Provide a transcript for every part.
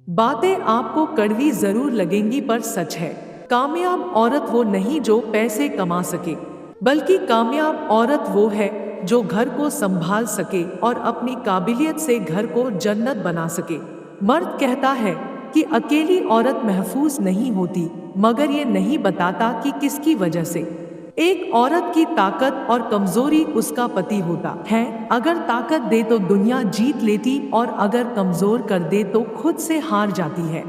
बातें आपको कड़वी जरूर लगेंगी पर सच है। कामयाब औरत वो नहीं जो पैसे कमा सके, बल्कि कामयाब औरत वो है जो घर को संभाल सके और अपनी काबिलियत से घर को जन्नत बना सके। मर्द कहता है कि अकेली औरत महफूज नहीं होती, मगर ये नहीं बताता कि किसकी वजह से। एक औरत की ताकत और कमजोरी उसका पति होता है। अगर ताकत दे तो दुनिया जीत लेती और अगर कमजोर कर दे तो खुद से हार जाती है।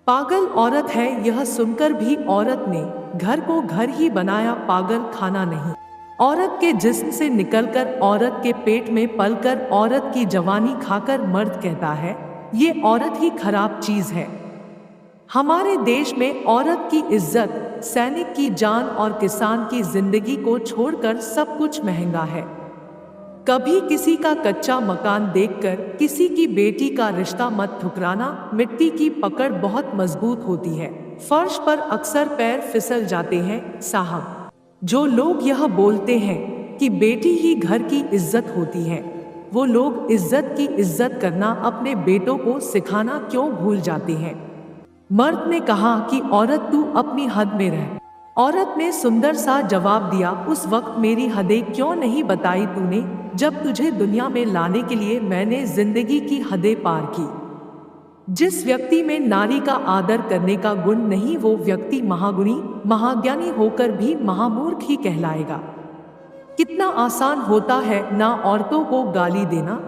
पागल औरत है यह सुनकर भी औरत ने घर को घर ही बनाया, पागल खाना नहीं। औरत के जिस्म से निकलकर औरत के पेट में पलकर औरत की जवानी खाकर मर्द कहता है ये औरत ही खराब चीज है। हमारे देश में औरत की इज्जत, सैनिक की जान और किसान की जिंदगी को छोड़कर सब कुछ महंगा है। कभी किसी का कच्चा मकान देखकर किसी की बेटी का रिश्ता मत ठुकराना। मिट्टी की पकड़ बहुत मजबूत होती है, फर्श पर अक्सर पैर फिसल जाते हैं साहब। जो लोग यह बोलते हैं कि बेटी ही घर की इज्जत होती है, वो लोग इज्जत की इज्जत करना अपने बेटों को सिखाना क्यों भूल जाते हैं। मर्द ने कहा कि औरत तू अपनी हद में रह। औरत ने सुंदर सा जवाब दिया, उस वक्त मेरी हदें क्यों नहीं बताई तूने, जब तुझे दुनिया में लाने के लिए मैंने जिंदगी की हदें पार की। जिस व्यक्ति में नारी का आदर करने का गुण नहीं, वो व्यक्ति महागुणी महाज्ञानी होकर भी महामूर्ख ही कहलाएगा। कितना आसान होता है ना औरतों को गाली देना,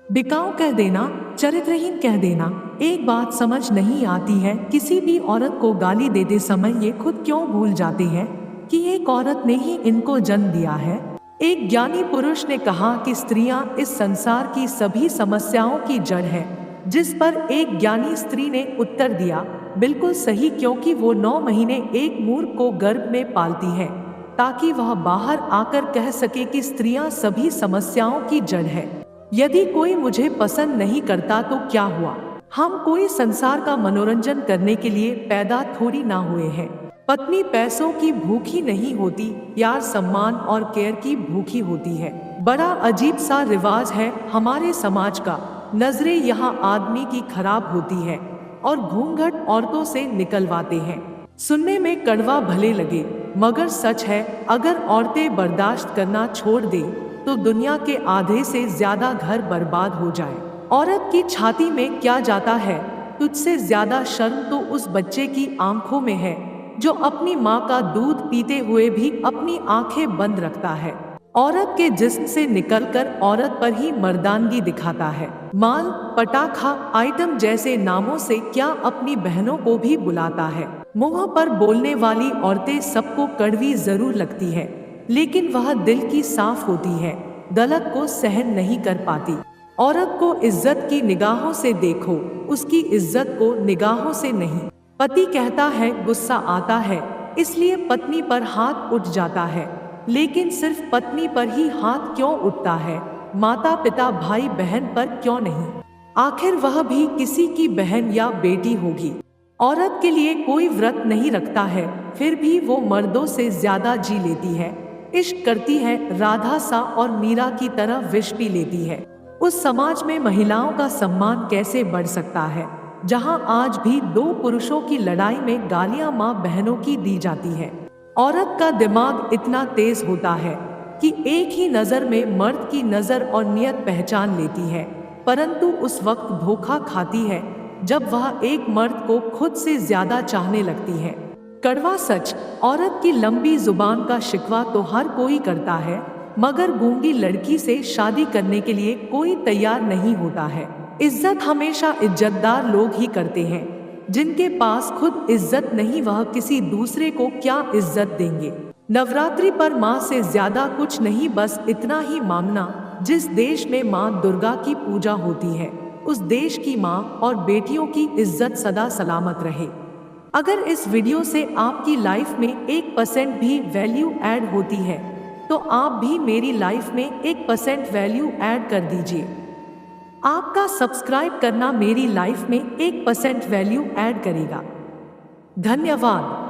बिकाऊ कह देना, चरित्रहीन कह देना। एक बात समझ नहीं आती है, किसी भी औरत को गाली देते समय ये खुद क्यों भूल जाते हैं कि एक औरत ने ही इनको जन्म दिया है। एक ज्ञानी पुरुष ने कहा कि स्त्रियां इस संसार की सभी समस्याओं की जड़ है, जिस पर एक ज्ञानी स्त्री ने उत्तर दिया, बिल्कुल सही, क्योंकि वो 9 महीने एक मूर्ख को गर्भ में पालती है ताकि वह बाहर आकर कह सके कि स्त्रियां सभी समस्याओं की जड़ है। यदि कोई मुझे पसंद नहीं करता तो क्या हुआ, हम कोई संसार का मनोरंजन करने के लिए पैदा थोड़ी ना हुए हैं। पत्नी पैसों की भूखी नहीं होती, प्यार सम्मान और केयर की भूखी होती है। बड़ा अजीब सा रिवाज है हमारे समाज का, नजरें यहाँ आदमी की खराब होती है और घूंघट औरतों से निकलवाते हैं। सुनने में कड़वा भले लगे मगर सच है, अगर औरतें बर्दाश्त करना छोड़ दे तो दुनिया के आधे से ज्यादा घर बर्बाद हो जाए। औरत की छाती में क्या जाता है, तुझसे ज्यादा शर्म तो उस बच्चे की आंखों में है जो अपनी माँ का दूध पीते हुए भी अपनी आंखें बंद रखता है। औरत के जिस्म से निकलकर औरत पर ही मर्दानगी दिखाता है। माल, पटाखा, आइटम जैसे नामों से क्या अपनी बहनों को भी बुलाता है। मुंह पर बोलने वाली औरतें सबको कड़वी जरूर लगती है, लेकिन वह दिल की साफ होती है, गलत को सहन नहीं कर पाती। औरत को इज्जत की निगाहों से देखो, उसकी इज्जत को निगाहों से नहीं। पति कहता है गुस्सा आता है इसलिए पत्नी पर हाथ उठ जाता है, लेकिन सिर्फ पत्नी पर ही हाथ क्यों उठता है, माता पिता भाई बहन पर क्यों नहीं। आखिर वह भी किसी की बहन या बेटी होगी। औरत के लिए कोई व्रत नहीं रखता है, फिर भी वो मर्दों से ज्यादा जी लेती है, इश्क करती है, राधा सा और मीरा की तरह विष पी लेती है। उस समाज में महिलाओं का सम्मान कैसे बढ़ सकता है जहां आज भी 2 पुरुषों की लड़ाई में गालियां मां बहनों की दी जाती है। औरत का दिमाग इतना तेज होता है कि एक ही नजर में मर्द की नजर और नियत पहचान लेती है, परंतु उस वक्त धोखा खाती है जब वह एक मर्द को खुद से ज्यादा चाहने लगती है। कड़वा सच, औरत की लंबी जुबान का शिकवा तो हर कोई करता है, मगर गूंगी लड़की से शादी करने के लिए कोई तैयार नहीं होता है। इज्जत हमेशा इज्जतदार लोग ही करते हैं, जिनके पास खुद इज्जत नहीं वह किसी दूसरे को क्या इज्जत देंगे। नवरात्रि पर माँ से ज्यादा कुछ नहीं, बस इतना ही मांगना, जिस देश में माँ दुर्गा की पूजा होती है उस देश की माँ और बेटियों की इज्जत सदा सलामत रहे। अगर इस वीडियो से आपकी लाइफ में 1% भी वैल्यू ऐड होती है तो आप भी मेरी लाइफ में 1% वैल्यू ऐड कर दीजिए। आपका सब्सक्राइब करना मेरी लाइफ में 1% वैल्यू ऐड करेगा। धन्यवाद।